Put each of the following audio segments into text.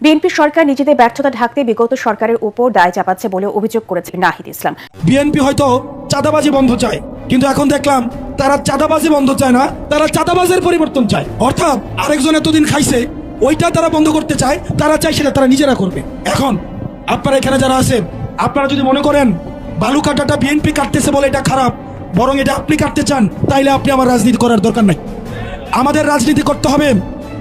BNP সরকার নিজেদের ব্যর্থতা ঢাকতে বিগত সরকারের উপর দায় চাপাচ্ছে বলে অভিযোগ করেছেন নাহিদ ইসলাম। বিএনপি হয়তো চাঁদাবাজি বন্ধ চায়, কিন্তু এখন দেখলাম তারা চাঁদাবাজি বন্ধ চায় না, তারা চাঁদাবাজের পরিবর্তন চায়। অর্থাৎ আরেকজন এতদিন খাইছে ওইটা তারা বন্ধ করতে চায়, তারা চায় সেটা তারা নিজেরা করবে। এখন আপনারা এখানে যারা আছেন, আপনারা যদি মনে করেন বালু কাটাটা বিএনপি কাটতেছে বলে এটা খারাপ, বরং এটা আপনি কাটতে চান, তাইলে আপনি আমার রাজনীতি করার দরকার নাই। আমাদের রাজনীতি করতে হবে,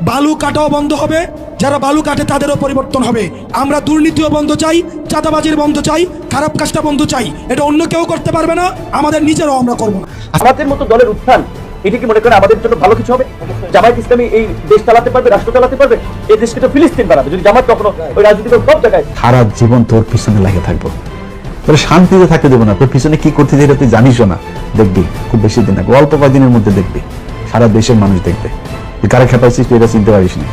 বালু কাটাও বন্ধ হবে, যারা বালু কাটে তাদেরও পরিবর্তন হবে। আমরা দুর্নীতিও বন্ধ চাই, চাঁদাবাজির বন্ধ চাই, খারাপ কাজটা বন্ধ চাই। এটা অন্য কেউ করতে পারবে না, আমাদের নিজেরাও আমরা করবো না। আমাদের মতো দলের উত্থান এটি কি মনে করেন আমাদের জন্য ভালো কিছু হবে? জামায়াত ইসলামী এই দেশ চালাতে পারবে, রাষ্ট্র চালাতে পারবে? এই দেশকে তো ফিলিস্তিন বানাবে যদি জামাত কখনো ওই রাজনীতি সব জায়গায়। সারা জীবন তোর পিছনে লাগে থাকবো, তোর শান্তিতে থাকতে দেবো না। তোর পিছনে কি করতে যেটা তুই জানিসও না। দেখবি খুব বেশি দিন না, অল্প কয়েকদিনের মধ্যে দেখবি সারা দেশের মানুষ দেখবে তুই কারে খেপাইছিস, তুই এটা চিনতে পারিস না।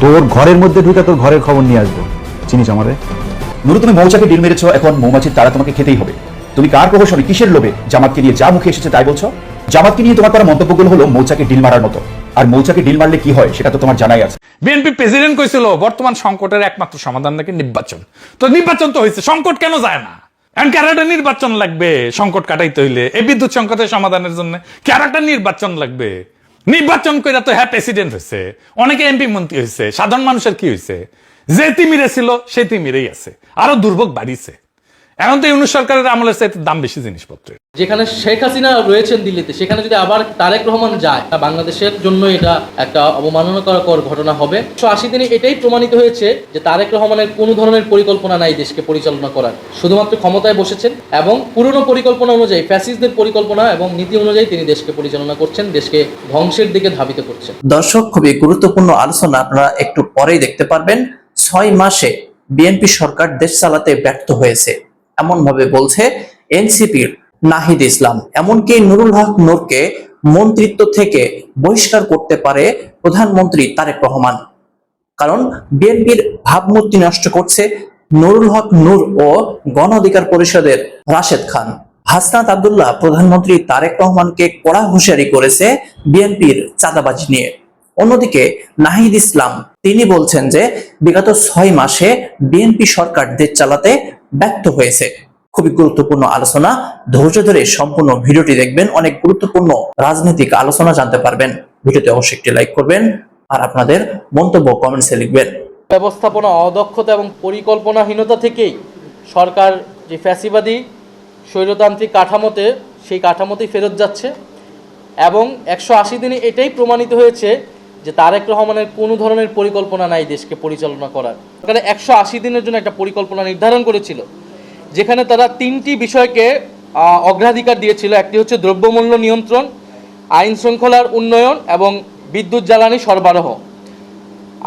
তোর ঘরের মধ্যে ঢুকে তোর ঘরের খবর নিয়ে আসবো। চিনিস আমারে? নুরু, তুমি মৌচাকে ডিল মেরেছো, এখন মৌমাছির তারা তোমাকে খেতেই হবে। তুমি কার প্রহসনে, কিসের লোভে জামাতকে নিয়ে যা মুখে এসেছে তাই বলছো? জামাতকে নিয়ে তোমার করা মন্তব্যগুলো হলো মৌচাকে ডিল মারার মতো। আর মৌচাকে ডিল মারলে কি হয় সেটা তো তোমার জানাই আছে। বিএনপি প্রেসিডেন্ট কইছিল বর্তমান সংকটের একমাত্র সমাধান নাকি নির্বাচন। তো নির্বাচন তো হয়েছে, সংকট কেন যায় না? এখন ক্যারাটা নির্বাচন লাগবে সংকট কাটাইতে হইলে, এই বিদ্যুৎ সংকটের সমাধানের জন্য ক্যারাটা নির্বাচন লাগবে। নির্বাচন করে তো হ্যাঁ প্রেসিডেন্ট হয়েছে, অনেকে এমপি মন্ত্রী হয়েছে, সাধারণ মানুষের কি হয়েছে? যে তিমিরে ছিল সেই তিমিরেই আছে, আরো দুর্ভোগ বাড়িছে। এখন তো ইউনূস সরকারের আমলের চাইতে দাম বেশি জিনিসপত্রের। যেখানে শেখ হাসিনা রয়েছেন দিল্লিতে, সেখানে যদি আবার তারেক রহমান যায়, বাংলাদেশের জন্য এটা একটা অবমাননাকর ঘটনা হবে। 180 দিনে এটাই প্রমাণিত হয়েছে যে তারেক রহমানের কোনো ধরনের পরিকল্পনা নাই দেশকে পরিচালনা করার। শুধুমাত্র ক্ষমতায় বসেছেন এবং পুরনো পরিকল্পনা অনুযায়ী, ফ্যাসিস্টদের পরিকল্পনা এবং নীতি অনুযায়ী তিনি দেশকে পরিচালনা করছেন, দেশকে ধ্বংসের দিকে ধাবিত করছেন। দর্শক, খুবই গুরুত্বপূর্ণ আলোচনা আপনারা একটু পরেই দেখতে পারবেন। 6 মাসে বিএনপি সরকার দেশ চালাতে ব্যর্থ হয়েছে এমন ভাবে বলছে এনসিপির নাহিদ ইসলাম। এমনকি নুরুল হক নূরকে মন্ত্রিত্ব থেকে বহিষ্কার করতে পারে প্রধানমন্ত্রী তারেক রহমান, কারণ বিএনপির ভাবমূর্তি নষ্ট করছে নুরুল হক নূর ও গণ অধিকার পরিষদের রাশেদ খান। হাসনাত আব্দুল্লাহ প্রধানমন্ত্রী তারেক রহমানকে কড়া হুঁশিয়ারি করেছে বিএনপির চাঁদাবাজি নিয়ে। অন্যদিকে নাহিদ ইসলাম তিনি বলছেন যে বিগত 6 মাসে বিএনপি সরকার দেশ চালাতে ব্যর্থ হয়েছে। খুবই গুরুত্বপূর্ণ আলোচনা, ধৈর্য ধরে সম্পূর্ণ ভিডিওটি দেখবেন, অনেক গুরুত্বপূর্ণ রাজনৈতিক আলোচনা জানতে পারবেন। ভিডিওতে অবশ্যই একটি লাইক করবেন আর আপনাদের মন্তব্য কমেন্টসে লিখবেন। ব্যবস্থাপনা, অদক্ষতা এবং পরিকল্পনাহীনতা থেকেই সরকার যে ফ্যাসিবাদী স্বৈরতান্ত্রিক কাঠামোতে, সেই কাঠামোতেই ফেরত যাচ্ছে এবং 180 দিনে এটাই প্রমাণিত হয়েছে যে তারেক রহমানের কোনো ধরনের পরিকল্পনা নাই দেশকে পরিচালনা করার। সরকার 180 দিনের জন্য একটা পরিকল্পনা নির্ধারণ করেছিল, যেখানে তারা 3টি বিষয়কে অগ্রাধিকার দিয়েছিল। একটি হচ্ছে দ্রব্যমূল্য নিয়ন্ত্রণ, আইন শৃঙ্খলার উন্নয়ন এবং বিদ্যুৎ জ্বালানি সরবরাহ।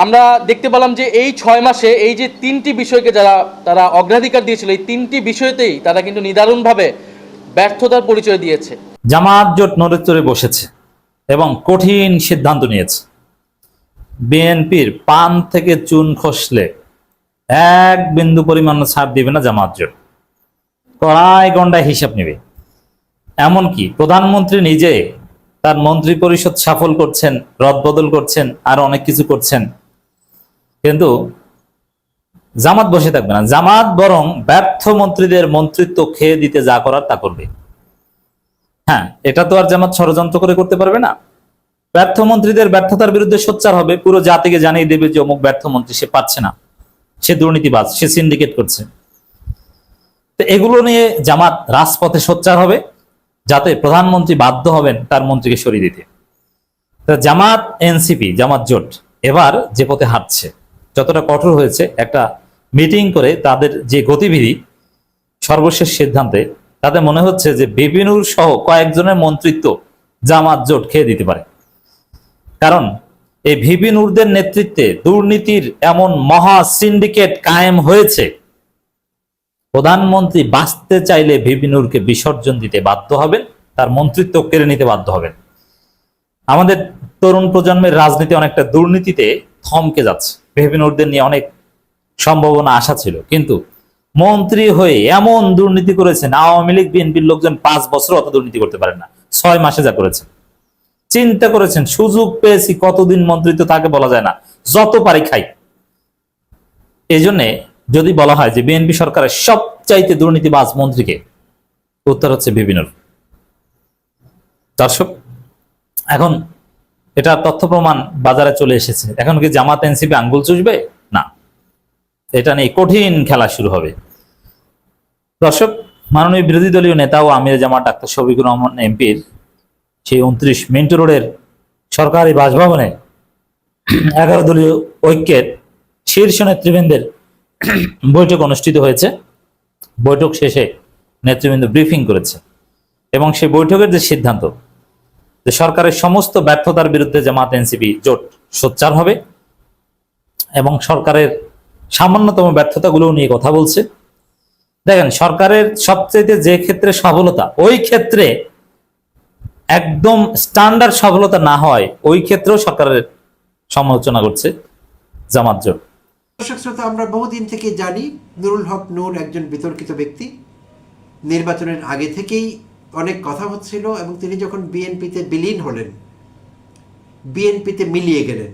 আমরা দেখতে পেলাম যে এই 6 মাসে এই যে 3টি বিষয়কে তারা অগ্রাধিকার দিয়েছিল, এই 3টি বিষয়তেই তারা কিন্তু নিদারুণভাবে ব্যর্থতার পরিচয় দিয়েছে। জামাত জোট নড়েচড়ে বসেছে এবং কঠিন সিদ্ধান্ত নিয়েছে। বিএনপির পান থেকে চুন খসলে 1 বিন্দু পরিমাণ ছাড় দিবে না জামাত জোট, কড়াই গন্ডায় হিসাব নেবে। এমনকি প্রধানমন্ত্রী নিজে তার মন্ত্রী পরিষদ সফল করছেন, রদবদল করছেন, আর অনেক কিছু করছেন, কিন্তু জামাত বসে থাকবে না। জামাত বরং ব্যর্থ মন্ত্রীদের মন্ত্রিত্ব খেয়ে দিতে যা করার তা করবে। হ্যাঁ, এটা তো আর জামাত ষড়যন্ত্র করে করতে পারবে না। ব্যর্থ মন্ত্রীদের ব্যর্থতার বিরুদ্ধে সোচ্চার হবে, পুরো জাতিকে জানিয়ে দেবে যে অমুক ব্যর্থ মন্ত্রী, সে পাচ্ছে না, সে দুর্নীতিবাজ, সে সিন্ডিকেট করছে। তো এগুলো নিয়ে জামাত রাজপথে সোচ্চার হবে, যাতে প্রধানমন্ত্রী বাধ্য হবেন তার মন্ত্রীকে সরিয়ে দিতে। জামাত, এনসিপি, জামাত জোট এবার যে পথে হাঁটছে, যতটা কঠোর হয়েছে, একটা মিটিং করে তাদের যে গতিবিধি, সর্বশেষ সিদ্ধান্তে তাতে মনে হচ্ছে যে বিপিন সহ কয়েকজনের মন্ত্রিত্ব জামাত জোট খেয়ে দিতে পারে। কারণ এই ভিপি নূরদের নেতৃত্বে দুর্নীতির এমন মহা সিন্ডিকেট কায়েম হয়েছে, প্রধানমন্ত্রী বাঁচতে চাইলে ভিপি নূরকে বিসর্জন দিতে বাধ্য হবেন, তার মন্ত্রিত্ব কেড়ে নিতে বাধ্য হবেন। আমাদের তরুণ প্রজন্মের রাজনীতি অনেকটা দুর্নীতিতে থমকে যাচ্ছে। ভিপি নূরদের নিয়ে অনেক সম্ভাবনা আশা ছিল, কিন্তু মন্ত্রী হয়ে এমন দুর্নীতি করেছেন, আওয়ামী লীগ বিএনপির লোকজন 5 বছর অত দুর্নীতি করতে পারেন না, 6 মাসে যা করেছেন। চিন্তা করেছেন, সুযোগ পেয়েছি, কতদিন মন্ত্রিত্ব তাকে বলা যায় না, যত পারি খাই। এই জন্যে যদি বলা হয় যে বিএনপি সরকারের সবচাইতে দুর্নীতিবাজ মন্ত্রীকে, উত্তর হচ্ছে বিভিন্ন। দর্শক, এখন এটা তথ্য প্রমাণ বাজারে চলে এসেছে। এখন কি জামাত এনসিপি আঙ্গুল চুষবে? না, এটা নিয়ে কঠিন খেলা শুরু হবে। দর্শক, মাননীয় বিরোধী দলীয় নেতা ও আমির জামাত ডাক্তার শফিকুর রহমান এমপির সেই 29 মিন্টু রোডের সরকারি বাসভবনে 11 দলীয় ঐক্যের শীর্ষ নেতৃবৃন্দের বৈঠক অনুষ্ঠিত হয়েছে। বৈঠক শেষে নেতৃবৃন্দ ব্রিফিং করেছে এবং সেই বৈঠকের যে সিদ্ধান্ত, যে সরকারের সমস্ত ব্যর্থতার বিরুদ্ধে জামাত এনসিপি জোট সোচ্চার হবে এবং সরকারের সামান্যতম ব্যর্থতাগুলো নিয়ে কথা বলছে। দেখেন, সরকারের সবচেয়ে যে ক্ষেত্রে সফলতা, ওই ক্ষেত্রে একদম স্ট্যান্ডার্ড সফলতা না হয় ওই ক্ষেত্রেও সরকারের সমালোচনা করছে জামাত জোট। দর্শক শ্রোতা, আমরা বহুদিন থেকে জানি নুরুল হক নূর একজন বিতর্কিত ব্যক্তি। নির্বাচনের আগে থেকেই অনেক কথা হচ্ছিল এবং তিনি যখন বিএনপিতে বিলীন হলেন, বিএনপিতে মিলিয়ে গেলেন।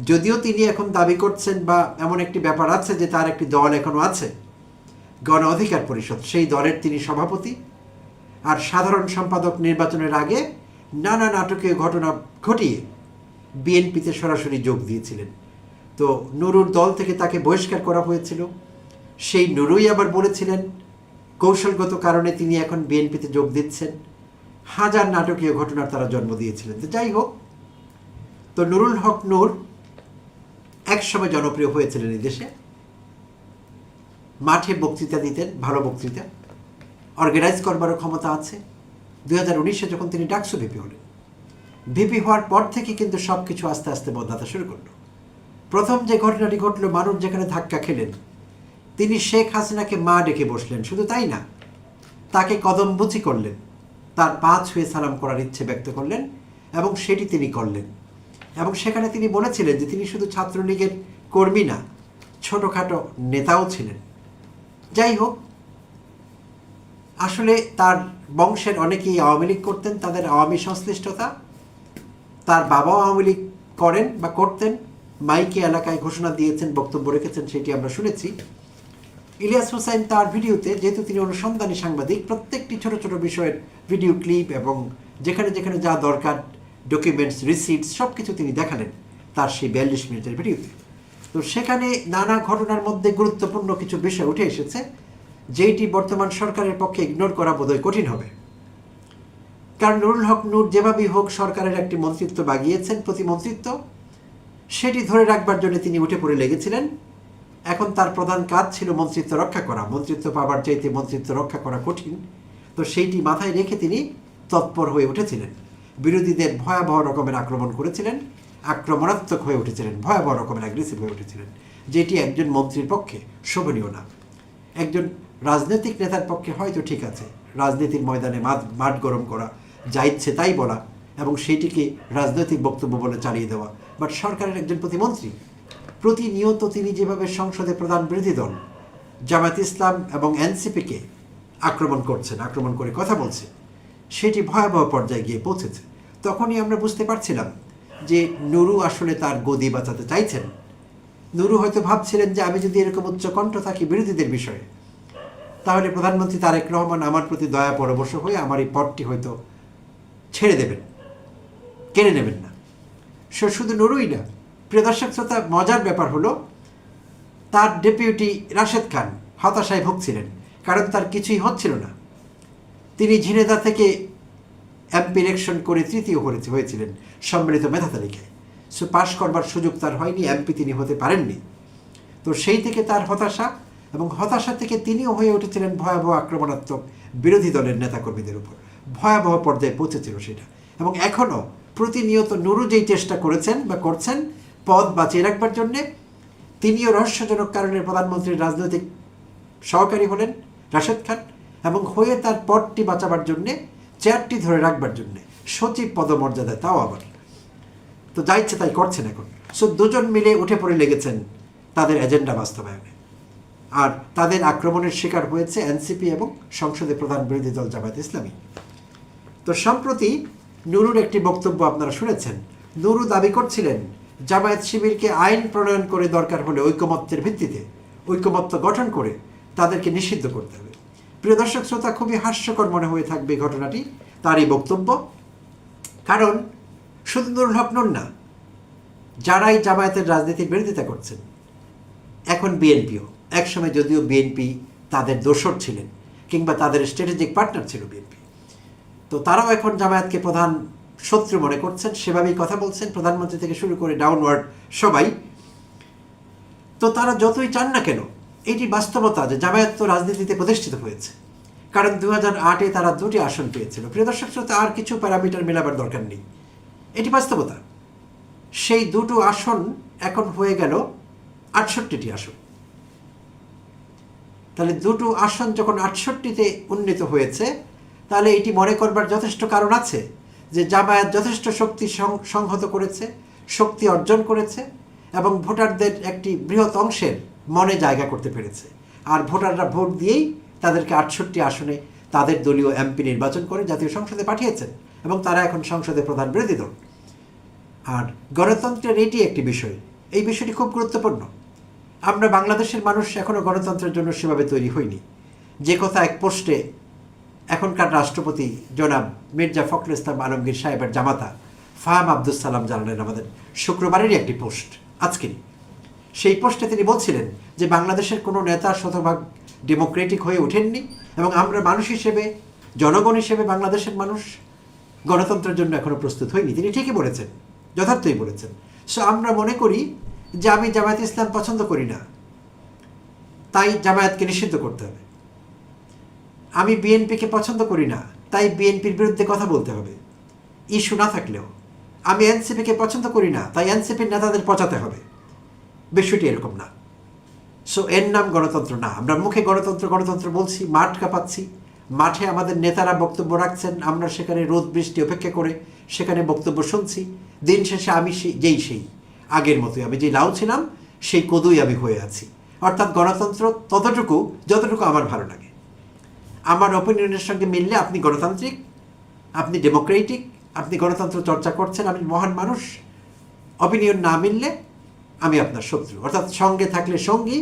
যদিও তিনি এখন দাবি করছেন বা এমন একটি ব্যাপার আছে যে তার একটি দল এখনো আছে, গণ অধিকার পরিষদ, সেই দলের তিনি সভাপতি আর সাধারণ সম্পাদক। নির্বাচনের আগে নানা নাটকীয় ঘটনা ঘটিয়ে বিএনপিতে সরাসরি যোগ দিয়েছিলেন। তো নুরুর দল থেকে তাকে বহিষ্কার করা হয়েছিল। সেই নুরুই আবার বলেছিলেন কৌশলগত কারণে তিনি এখন বিএনপিতে যোগ দিচ্ছেন। হাজার নাটকীয় ঘটনার তারা জন্ম দিয়েছিলেন। তো যাই হোক, তো নুরুল হক নূর একসময় জনপ্রিয় হয়েছিলেন এই দেশে। মাঠে বক্তৃতা দিতেন, ভালো বক্তৃতা, অর্গানাইজ করবারও ক্ষমতা আছে। 2019-এ যখন তিনি ডাকসু ভিপি হলেন, ভিপি হওয়ার পর থেকে কিন্তু সব কিছু আস্তে আস্তে বদলাতে শুরু করলো। প্রথম যে ঘটনাটি ঘটলো, মানুষ যেখানে ধাক্কা খেলেন, তিনি শেখ হাসিনাকে মা ডেকে বসলেন। শুধু তাই না, তাকে কদমবুচি করলেন, তার পা ছুঁয়ে সালাম করার ইচ্ছে ব্যক্ত করলেন এবং সেটি তিনি করলেন। এবং সেখানে তিনি বলেছিলেন যে তিনি শুধু ছাত্রলীগের কর্মী না, ছোটোখাটো নেতাও ছিলেন। যাই হোক, আসলে তার বংশের অনেকেই আওয়ামী লীগ করতেন, তাদের আওয়ামী সংশ্লিষ্টতা। তার বাবাও আওয়ামী লীগ করেন বা করতেন, মাইকে এলাকায় ঘোষণা দিয়েছেন, বক্তব্য রেখেছেন, সেটি আমরা শুনেছি। ইলিয়াস হোসাইন তার ভিডিওতে, যেহেতু তিনি অনুসন্ধানী সাংবাদিক, প্রত্যেকটি ছোট ছোট বিষয়ের ভিডিও ক্লিপ এবং যেখানে যেখানে যা দরকার ডকুমেন্টস, রিসিপ্টস সব কিছু তিনি দেখালেন তার সেই 42 মিনিটের ভিডিওতে। তো সেখানে নানা ঘটনার মধ্যে গুরুত্বপূর্ণ কিছু বিষয় উঠে এসেছে, যেটি বর্তমান সরকারের পক্ষে ইগনোর করা বোধহয় কঠিন হবে। কারণ নুরুল হক নূর যেভাবেই হোক সরকারের একটি মন্ত্রিত্ব বাগিয়েছেন, প্রতিমন্ত্রিত্ব, সেটি ধরে রাখবার জন্য তিনি উঠে পড়ে লেগেছিলেন। এখন তার প্রধান কাজ ছিল মন্ত্রিত্ব রক্ষা করা। মন্ত্রিত্ব পাবার চাইতে মন্ত্রিত্ব রক্ষা করা কঠিন। তো সেইটি মাথায় রেখে তিনি তৎপর হয়ে উঠেছিলেন, বিরোধীদের ভয়াবহ রকমের আক্রমণ করেছিলেন, আক্রমণাত্মক হয়ে উঠেছিলেন, ভয়াবহ রকমের অ্যাগ্রেসিভ হয়ে উঠেছিলেন, যেটি একজন মন্ত্রীর পক্ষে শোভনীয় না। একজন রাজনৈতিক নেতার পক্ষে হয়তো ঠিক আছে, রাজনীতির ময়দানে মাঠ গরম করা, যা ইচ্ছে তাই বলা এবং সেইটিকে রাজনৈতিক বক্তব্য বলে চালিয়ে দেওয়া। বাট সরকারের একজন প্রতিমন্ত্রী, প্রতিনিয়ত তিনি যেভাবে সংসদে প্রধান বিরোধী দল জামায়াত ইসলাম এবং এনসিপিকে আক্রমণ করছেন, আক্রমণ করে কথা বলছে, সেটি ভয়াবহ পর্যায়ে গিয়ে পৌঁছেছে। তখনই আমরা বুঝতে পারছিলাম যে নুরু আসলে তার গদি বাঁচাতে চাইছেন। নুরু হয়তো ভাবছিলেন যে আমি যদি এরকম উচ্চকণ্ঠ থাকি বিরোধীদের বিষয়ে, তাহলে প্রধানমন্ত্রী তারেক রহমান আমার প্রতি দয়া পরবশ হয়ে আমার এই পদটি হয়তো ছেড়ে দেবেন, কেড়ে নেবেন না। শুধু নুরুই না, প্রিয় দর্শক শ্রোতা, মজার ব্যাপার হলো তার ডেপুটি রাশেদ খান হতাশায় ভুগছিলেন, কারণ তার কিছুই হচ্ছিল না। তিনি ঝিনেদা থেকে এমপি ইলেকশন করে তৃতীয় হয়েছিলেন সম্মিলিত মেধা তালিকায়। সো পাশ করবার সুযোগ তার হয়নি, এমপি তিনি হতে পারেননি। তো সেই থেকে তার হতাশা, এবং হতাশা থেকে তিনিও হয়ে উঠেছিলেন ভয়াবহ আক্রমণাত্মক বিরোধী দলের নেতাকর্মীদের উপর। ভয়াবহ পর্যায়ে পৌঁছেছিল সেটা। এবং এখনও প্রতিনিয়ত নুরু যেই চেষ্টা করেছেন বা করছেন পদ বাঁচিয়ে রাখবার জন্যে, তিনিও রহস্যজনক কারণে প্রধানমন্ত্রীর রাজনৈতিক সহকারী হলেন রাশেদ খান, এবং হয়ে তার পদটি বাঁচাবার জন্যে, চেয়ারটি ধরে রাখবার জন্যে সচিব পদমর্যাদায়, তাও আবার। তো যা ইচ্ছে তাই করছেন এখন। সো দুজন মিলে উঠে পড়ে লেগেছেন তাদের এজেন্ডা বাস্তবায়নে। আর তাদের আক্রমণের শিকার হয়েছে এনসিপি এবং সংসদে প্রধান বিরোধী দল জামায়াত ইসলামী। তো সম্প্রতি নুরুর একটি বক্তব্য আপনারা শুনেছেন। নুরু দাবি করছিলেন জামায়াত শিবিরকে আইন প্রণয়ন করে দরকার হলে ঐকমত্যের ভিত্তিতে ঐকমত্য গঠন করে তাদেরকে নিষিদ্ধ করতে হবে। প্রিয় দর্শক শ্রোতা, খুবই হাস্যকর মনে হয়ে থাকবে ঘটনাটি, তার এই বক্তব্য। কারণ শুধু নুরুল হক নূর না, যারাই জামায়াতের রাজনীতির বিরোধিতা করছেন, এখন বিএনপিও, একসময় যদিও বিএনপি তাদের দোসর ছিলেন কিংবা তাদের স্ট্র্যাটেজিক পার্টনার ছিল বিএনপি, তো তারাও এখন জামায়াতকে প্রধান শত্রু মনে করছেন, সেভাবেই কথা বলছেন, প্রধানমন্ত্রী থেকে শুরু করে ডাউনওয়ার্ড সবাই। তো তারা যতই চান না কেন, এটি বাস্তবতা যে জামায়াত তো রাজনীতিতে প্রতিষ্ঠিত হয়েছে, কারণ 2008-এ তারা 2টি আসন পেয়েছিল। প্রিয় দর্শক শ্রোতা, আর কিছু প্যারামিটার মেলাবার দরকার নেই, এটি বাস্তবতা। সেই 2টো আসন এখন হয়ে গেল 68টি আসন। তাহলে 2টো আসন যখন 68তে উন্নীত হয়েছে, তাহলে এটি মনে করবার যথেষ্ট কারণ আছে যে জামায়াত যথেষ্ট শক্তি সংহত করেছে, শক্তি অর্জন করেছে এবং ভোটারদের একটি বৃহৎ অংশের মনে জায়গা করতে পেরেছে। আর ভোটাররা ভোট দিয়েই তাদেরকে 68 আসনে তাদের দলীয় এমপি নির্বাচন করে জাতীয় সংসদে পাঠিয়েছেন এবং তারা এখন সংসদে প্রধান বিরোধী দল। আর গণতন্ত্রের এটি একটি বিষয়, এই বিষয়টি খুব গুরুত্বপূর্ণ। আমরা বাংলাদেশের মানুষ এখনও গণতন্ত্রের জন্য সেভাবে তৈরি হইনি। যে কথা এক পোস্টে এখনকার রাষ্ট্রপতি জনাব মির্জা ফখরুল ইসলাম আলমগীর সাহেবের জামাতা ফাহাম আব্দুস সালাম জানালেন আমাদের শুক্রবারেরই একটি পোস্ট, আজকেরই। সেই পোস্টে তিনি বলছিলেন যে বাংলাদেশের কোনো নেতা শতভাগ ডেমোক্রেটিক হয়ে ওঠেননি এবং আমরা মানুষ হিসেবে, জনগণ হিসেবে বাংলাদেশের মানুষ গণতন্ত্রের জন্য এখনও প্রস্তুত হয়নি। তিনি ঠিকই বলেছেন, যথার্থই বলেছেন। সো আমরা মনে করি যে আমি জামায়াত ইসলাম পছন্দ করি না, তাই জামায়াতকে নিষিদ্ধ করতে হবে। আমি বিএনপিকে পছন্দ করি না, তাই বিএনপির বিরুদ্ধে কথা বলতে হবে ইস্যু না থাকলেও। আমি এনসিপিকে পছন্দ করি না, তাই এনসিপির নেতাদের পচাতে হবে। বিষয়টি এরকম না। সো এর নাম গণতন্ত্র না। আমরা মুখে গণতন্ত্র গণতন্ত্র বলছি, মাঠ কাঁপাচ্ছি, মাঠে আমাদের নেতারা বক্তব্য রাখছেন, আমরা সেখানে রোদ বৃষ্টি উপেক্ষা করে সেখানে বক্তব্য শুনছি। দিন শেষে আমি সেই আগের মতোই, আমি যে লাউ ছিলাম সেই কদুই আমি হয়ে আছি। অর্থাৎ গণতন্ত্র ততটুকু যতটুকু আমার ভালো লাগে। আমার অপিনিয়নের সঙ্গে মিললে আপনি গণতান্ত্রিক, আপনি ডেমোক্রেটিক, আপনি গণতন্ত্র চর্চা করছেন, আপনি মহান মানুষ। অপিনিয়ন না মিললে আমি আপনার শত্রু। অর্থাৎ সঙ্গে থাকলে সঙ্গী,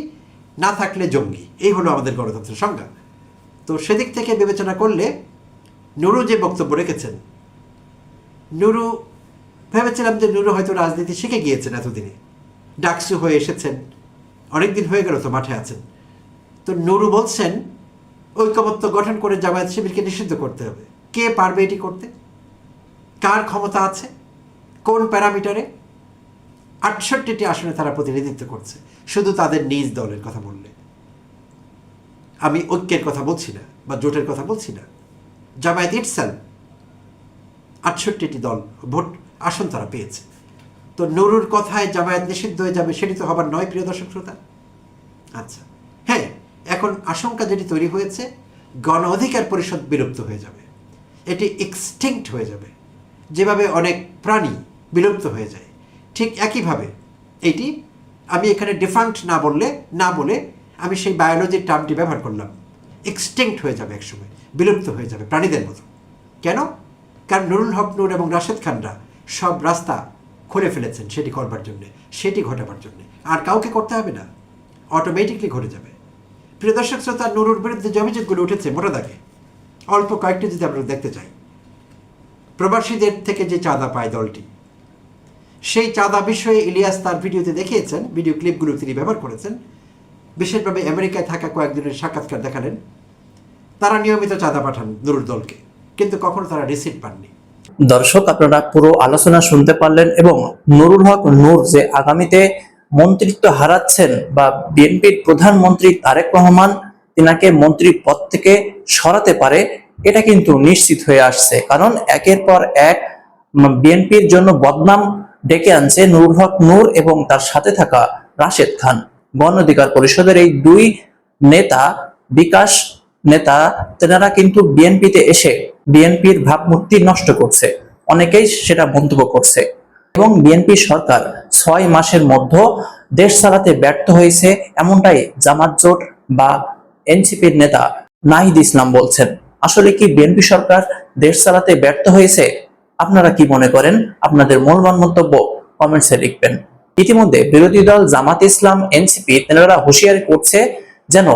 না থাকলে জঙ্গি। এই হলো আমাদের গণতন্ত্রের সংজ্ঞা। তো সেদিক থেকে বিবেচনা করলে নুরু যে বক্তব্য রেখেছেন, নুরু ভেবেছিলাম যে নুরু হয়তো রাজনীতি শিখে গিয়েছেন, এতদিনে ডাকসু হয়ে এসেছেন, অনেকদিন হয়ে গেল তো মাঠে আছেন। তো নুরু বলছেন ঐকমত্য গঠন করে জামায়াত শিবিরকে নিষিদ্ধ করতে হবে। কে পারবে এটি করতে? কার ক্ষমতা আছে? কোন প্যারামিটারে? 68টি আসনে তারা প্রতিনিধিত্ব করছে, শুধু তাদের নিজ দলের কথা বললে। আমি ঐক্যের কথা বলছি না বা জোটের কথা বলছি না। জামায়াত ইটসেলফ 68টি দল ভোট আসন তারা পেয়েছে। তো নুরুর কথায় জামায়াত নিষিদ্ধ হয়ে যাবে সেটি তো হবার নয়, প্রিয় দর্শক শ্রোতা। আচ্ছা, হ্যাঁ, এখন আশঙ্কা যেটি তৈরি হয়েছে, গণ অধিকার পরিষদ বিলুপ্ত হয়ে যাবে, এটি এক্সটিংক্ট হয়ে যাবে। যেভাবে অনেক প্রাণী বিলুপ্ত হয়ে যায়, ঠিক একইভাবে এটি, আমি এখানে ডিফাঙ্ক্ট না বলে আমি সেই বায়োলজির টার্মটি ব্যবহার করলাম। এক্সটিংক্ট হয়ে যাবে, একসময় বিলুপ্ত হয়ে যাবে প্রাণীদের মতো। কেন? কারণ নুরুল হক নূর এবং রাশেদ খানরা সব রাস্তা খুলে ফেলেছেন সেটি করবার জন্যে, সেটি ঘটাবার জন্যে। আর কাউকে করতে হবে না, অটোমেটিকলি ঘটে যাবে। প্রিয় দর্শক শ্রোতা, নুরুর বিরুদ্ধে যে অভিযোগগুলো উঠেছে মোটা দাগে অল্প কয়েকটি যদি আমরা দেখতে চাই। প্রবাসীদের থেকে যে চাঁদা পায় দলটি, সেই চাঁদা বিষয়ে ইলিয়াস তার ভিডিওতে দেখিয়েছেন, ভিডিও ক্লিপগুলো তিনি ব্যবহার করেছেন। বিশেষভাবে আমেরিকায় থাকা কয়েকজনের সাক্ষাৎকার দেখালেন। তারা নিয়মিত চাঁদা পাঠান নুরুর দলকে, কিন্তু কখনো তারা রিসিট পাননি। দর্শক, আপনারা পুরো আলোচনা শুনতে পারলেন এবং নুরুল হক নূর যে আগামীতে মন্ত্রিত্ব হারাচ্ছেন বা বিএনপির প্রধানমন্ত্রী তারেক রহমান তিনাকে মন্ত্রী পদ থেকে সরাতে পারে, এটা কিন্তু নিশ্চিত হয়ে আসছে। কারণ একের পর এক বিএনপির জন্য বদনাম ডেকে আনছে নুরুল হক নূর এবং তার সাথে থাকা রাশেদ খান। গণ অধিকার পরিষদের এই দুই নেতা, বিকাশ নেতা, তেনারা কিন্তু বিএনপিতে এসে বিএনপির ভাবমূর্তি নষ্ট করছে, অনেকেই সেটা মন্তব্য করছে। এবং বিএনপি সরকার 6 মাসের মধ্যে দেশ চালাতে ব্যর্থ হয়েছে, এমনটাই জামাত জোট বা এনসিপির নেতা নাহিদ ইসলাম বলছেন। আসলে কি বিএনপি সরকার দেশ চালাতে ব্যর্থ হয়েছে? আপনারা কি মনে করেন? আপনাদের মূল্যবান মন্তব্য কমেন্টসে লিখবেন। ইতিমধ্যে বিরোধী দল জামাত ইসলাম এনসিপি তেনারা হুঁশিয়ারি করছে যেন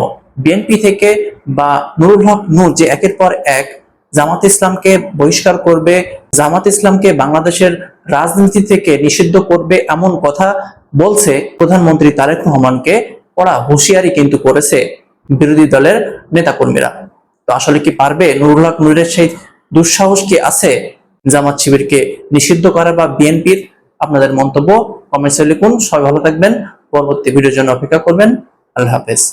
বিএনপি থেকে বা নুরুল হক নূর যে একের পর এক জামাত ইসলামকে বহিষ্কার করবে, জামাত ইসলামকে বাংলাদেশের রাজনীতি থেকে নিষিদ্ধ করবে, এমন কথা বলছে প্রধানমন্ত্রী তারেক রহমানকে ওরা হুঁশিয়ারি কিন্তু করেছে বিরোধী দলের নেতাকর্মীরা। তো আসলে কি পারবে নুরুল হক নূরের সেই দুঃসাহস কি আছে জামাত শিবিরকে নিষিদ্ধ করা বা বিএনপির? আপনাদের মন্তব্য কমেন্টসে লিখুন। সবাই ভালো থাকবেন, পরবর্তী ভিডিওর জন্য অপেক্ষা করবেন। আল্লাহ হাফেজ।